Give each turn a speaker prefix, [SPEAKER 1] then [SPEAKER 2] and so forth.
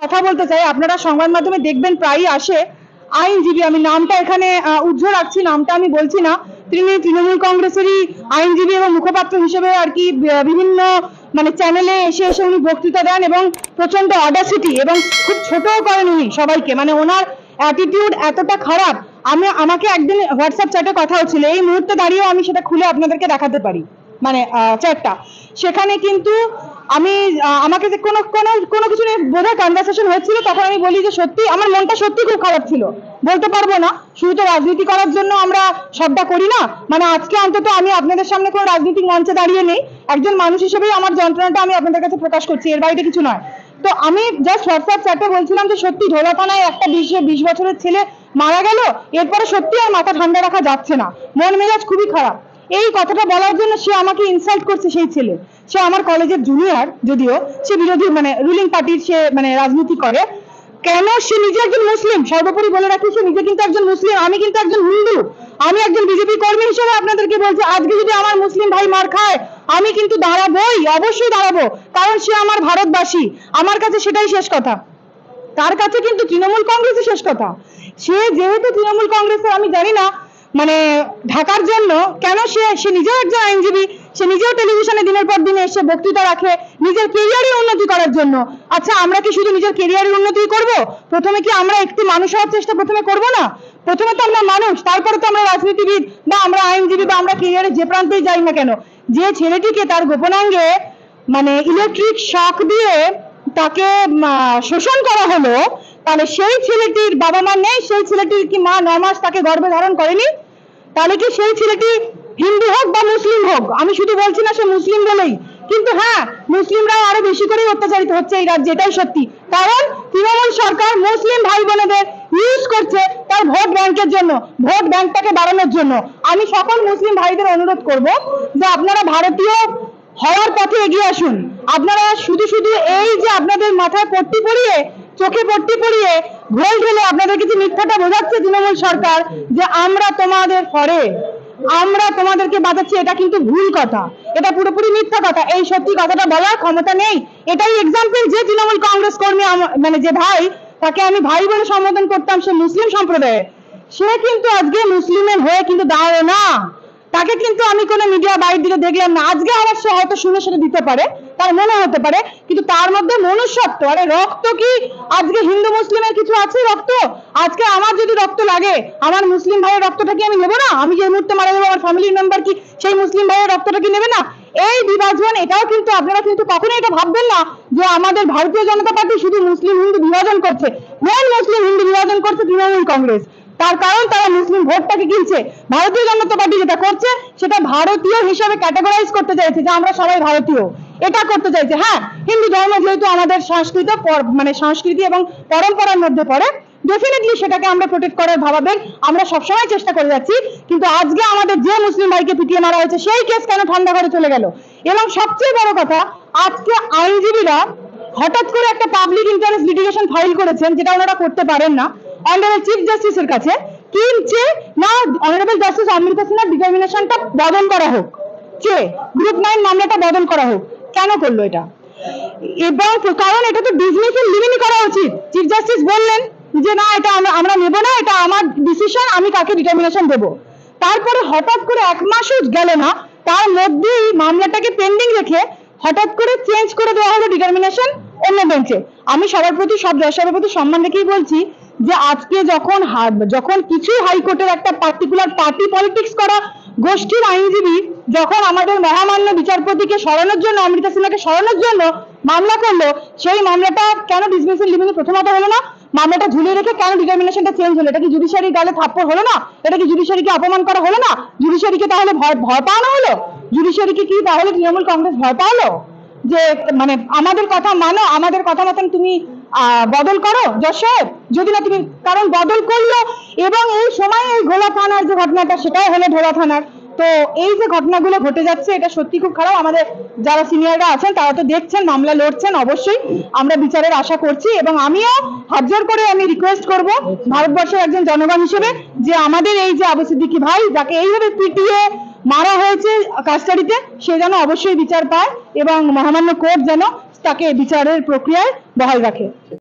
[SPEAKER 1] কথা বলতে চাই। আপনারা সংবাদ মাধ্যমে দেখবেন প্রায়ই আসে আইনজীবী, আমি নামটা এখানে উজ্জ্বল রাখছি, নামটা আমি বলছি না, তিনি তৃণমূল কংগ্রেসেরই আইনজীবী এবং মুখপাত্র হিসেবে আর কি বিভিন্ন মানে চ্যানেলে এসে এসে উনি বক্তৃতা দেন এবং প্রচন্ড অডাসিটি এবং খুব ছোটও করেন উনি সবাইকে, মানে ওনার অ্যাটিটিউড এতটা খারাপ। আমাকে একদিন হোয়াটসঅ্যাপ চ্যাটে কথা হচ্ছিল, এই মুহূর্তে দাঁড়িয়েও আমি সেটা খুলে আপনাদেরকে দেখাতে পারি, মানে চ্যাটটা। সেখানে কিন্তু আমি আমাকে যে কোনো কোনো কোনো কিছু নিয়ে বোধহয় কনভারসেশন হচ্ছিল, তখন আমি বলি যে সত্যি আমার মনটা সত্যি খুব খারাপ ছিল, বলতে পারবো না। শুধু তো রাজনীতি করার জন্য আমরা সবটা করি না, মানে আজকে অন্তত আমি আপনাদের সামনে কোনো রাজনৈতিক মঞ্চে দাঁড়িয়ে নেই, একজন মানুষ হিসেবেই আমার যন্ত্রণাটা আমি আপনাদের কাছে প্রকাশ করছি, এর বাইরে কিছু নয়। তো আমি জাস্ট হোয়াটসঅ্যাপ চ্যাটে বলছিলাম যে সত্যি ঢোলা থানায় একটা 20 বছরের ছেলে মারা গেল, এরপরে সত্যি আর মাথা ঠান্ডা রাখা যাচ্ছে না, মন মেজাজ খুবই খারাপ। এই কথাটা বলার জন্য সে আমাকে ইনসাল্ট করছে, সেই ছেলে, সে আমার কলেজের জুনিয়র, যদিও সে বিরোধী মানে রুলিং পার্টির সে মানে রাজনীতি করে। কেন? সে নিজে একজন মুসলিম, সর্বোপরি বলে রাখি সে নিজে কিন্তু একজন মুসলিম, আমি কিন্তু একজন হিন্দু, আমি একজন বিজেপি কর্মী হিসেবে আপনাদেরকে বলছি, আজকে যদি আমার মুসলিম ভাই মার খায় আমি কিন্তু দাঁড়াবোই, অবশ্যই দাঁড়াবো, কারণ সে আমার ভারতবাসী, আমার কাছে সেটাই শেষ কথা। তার কাছে কিন্তু তৃণমূল কংগ্রেসই শেষ কথা। সে যেহেতু তৃণমূল কংগ্রেসের, আমি জানি না মানে ঢাকার জন্য কেন সে নিজেও একজন আইনজীবী, সে নিজেও টেলিভিশনে দিনের পর দিন এসে বক্তৃতা রাখে নিজের কেরিয়ারের উন্নতি করার জন্য। আচ্ছা, আমরা কি শুধু নিজের কেরিয়ারের উন্নতি করব? প্রথমে কি আমরা একটু মানুষ হওয়ার চেষ্টা প্রথমে করব না? প্রথমে তো আমরা মানুষ, তারপরে তো আমরা রাজনীতিবিদ বা আমরা আইনজীবী বা আমরা কেরিয়ারে যে প্রান্তেই যাই না কেন। যে ছেলেটিকে তার গোপনাঙ্গে মানে ইলেকট্রিক শক দিয়ে তাকে শোষণ করা হলো, তাহলে সেই ছেলেটির বাবা মা নেই? সেই ছেলেটির কি মা 9 মাস তাকে গর্ভে ধারণ করেনি? তাহলে কি সেই ছেলেটি হিন্দু হোক বা মুসলিম হোক, আমি শুধু বলছি না সে মুসলিম বলেই, কিন্তু হ্যাঁ মুসলিমরাও আরো বেশি করে অত্যাচারিত হচ্ছে এই রাজ্যে, এটাই সত্যি। কারণ তৃণমূল সরকার মুসলিম ভাই বোনেদের ইউজ করছে তার ভোট ব্যাংকের জন্য, ভোট ব্যাংকটাকে বাড়ানোর জন্য। আমি সকল মুসলিম ভাইদের অনুরোধ করব যে আপনারা ভারতীয় হওয়ার পথে এগিয়ে আসুন। আপনারা শুধু শুধু এই যে আপনাদের মাথায় পট্টি পরিয়ে, চোখে পট্টি পরিয়ে ঘোল ঢেলে আপনাদেরকে যে মিথ্যাটা বোঝাচ্ছে তৃণমূল সরকার যে আমরা তোমাদের পরে, আমরা তোমাদেরকে বাঁচাচ্ছি, এটা কিন্তু ভুল কথা, এটা পুরোপুরি মিথ্যা কথা। এই সত্যি কথাটা বলার ক্ষমতা নেই। এটাই এক্সাম্পল যে তৃণমূল কংগ্রেস কর্মী মানে যে ভাই, তাকে আমি ভাই বলে সম্বোধন করতাম, সে মুসলিম সম্প্রদায়ের, সে কিন্তু আজকে মুসলিমের হয়ে কিন্তু দাঁড়ায় না। তাকে কিন্তু আমি কোনো মিডিয়া বাইরে দিকে দেখলাম না। আজকে আবার সে হয়তো শুনে সেটা দিতে পারে, তার মনে হতে পারে, কিন্তু তার মধ্যে মনুষ্যত্ব, আরে রক্ত কি আজকে হিন্দু মুসলিমের কিছু আছে রক্ত? আজকে আমার যদি রক্ত লাগে, আমার মুসলিম ভাইয়ের রক্তটা কি আমি নেবো না? আমি যে মুহূর্তে মারা যাবো আমার ফ্যামিলির মেম্বার কি সেই মুসলিম ভাইয়ের রক্তটা কি নেবে না? এই বিভাজন, এটাও কিন্তু আপনারা কিন্তু কখনোই এটা ভাববেন না যে আমাদের ভারতীয় জনতা পার্টি শুধু মুসলিম হিন্দু বিভাজন করছে। মেন মুসলিম হিন্দু বিভাজন করছে তৃণমূল কংগ্রেস। তার কারণ তারা মুসলিম ভোটটাকে কিনছে। ভারতীয় জনতা পার্টি যেটা করছে সেটা ভারতীয় হিসেবে ক্যাটাগরাইজ করতে চাইছে যে আমরা সবাই ভারতীয়, এটা করতে চাইছে। হ্যাঁ, হিন্দু ধর্ম যেহেতু আমাদের সংস্কৃতি এবং পরম্পরার মধ্যে পড়ে, ডেফিনেটলি সেটাকে আমরা প্রোটেক্ট করার ভাবাবেন আমরা সবসময় চেষ্টা করে যাচ্ছি। কিন্তু আজকে আমাদের যে মুসলিম ভাইকে পিটিয়ে মারা হয়েছে সেই কেস কেন ঠান্ডা ঘরে চলে গেল? এবং সবচেয়ে বড় কথা, আজকে আইনজীবীরা হঠাৎ করে একটা পাবলিক ইন্টারেস্ট লিটিগেশন ফাইল করেছেন, যেটা ওনারা করতে পারেন না অনারেবল চিফ জাস্টিসের কাছে, কিনছে না অনারেবল জাস্টিস অমৃতা সিনহার ডিটারমিনেশনটা বদল করা হোক, যে গ্রুপ 9 মামলাটা বদল করা হোক। কেন করলো এটা? এবং কারণ এটা তো ডিসমিসের লিমিটই করা উচিত। চিফ জাস্টিস বললেন যে না, এটা আমরা নেব না, এটা আমার ডিসিশন, আমি কাকে ডিটারমিনেশন দেব। তারপরে হঠাৎ করে 1 মাসও গেল না, তার মধ্যেই মামলাটাকে পেন্ডিং রেখে হঠাৎ করে চেঞ্জ করে দেওয়া হলো ডিটারমিনেশন অন্য বেঞ্চে। আমি সবার প্রতি সম্মান রেখেই বলছি যে আজকে যখন কিছু হাইকোর্টের একটা পার্টিকুলার পার্টি পলিটিক্স করা গোষ্ঠীর আইনজীবী যখন আমাদের মহামান্য বিচারপতিকে সরানোর জন্য, অমৃতা সিনহাকে সরানোর জন্য মামলা করলো, সেই মামলাটা কেন ডিসমিসের লিমিটে প্রথমত হলো না? মামলাটা ঝুলিয়ে রেখে কেন ডিটারমিনেশনটা চেঞ্জ হলো? এটা কি জুডিশিয়ারির গালে থাপ্পড় হলো না? এটা কি জুডিশিয়ারিকে অপমান করা হলো না? জুডিশিয়ারিকে তাহলে ভয় পাওয়ানো হলো? জুডিশিয়ারিকে কি তাহলে তৃণমূল কংগ্রেস ভয় পাওয়ালো যে মানে আমাদের কথা মানো, আমাদের কথা মতন তুমি বদল করো যশোর? যদি না তুমি, কারণ বদল করলো এবং এই সময় এই ঘোলা থানার যে ঘটনাটা সেটাও হলো ঢোলা থানার। তো এই যে ঘটনাগুলো ঘটে যাচ্ছে এটা সত্যি খুব খারাপ। আমাদের যারা সিনিয়ররা আছেন তারা তো দেখছেন, মামলা লড়ছেন, অবশ্যই আমরা বিচারের আশা করছি। এবং আমিও হাত জোর করে আমি রিকোয়েস্ট করব ভারতবর্ষের একজন জনগণ হিসেবে যে আমাদের এই যে আবু সিদ্দিকী ভাই, যাকে এইভাবে পিটিয়ে মারা হয়েছে কাস্টাডিতে, সে যেন অবশ্যই বিচার পায় এবং মহামান্য কোর্ট যেন তাকে বিচারের প্রক্রিয়ায় বহাল রাখে।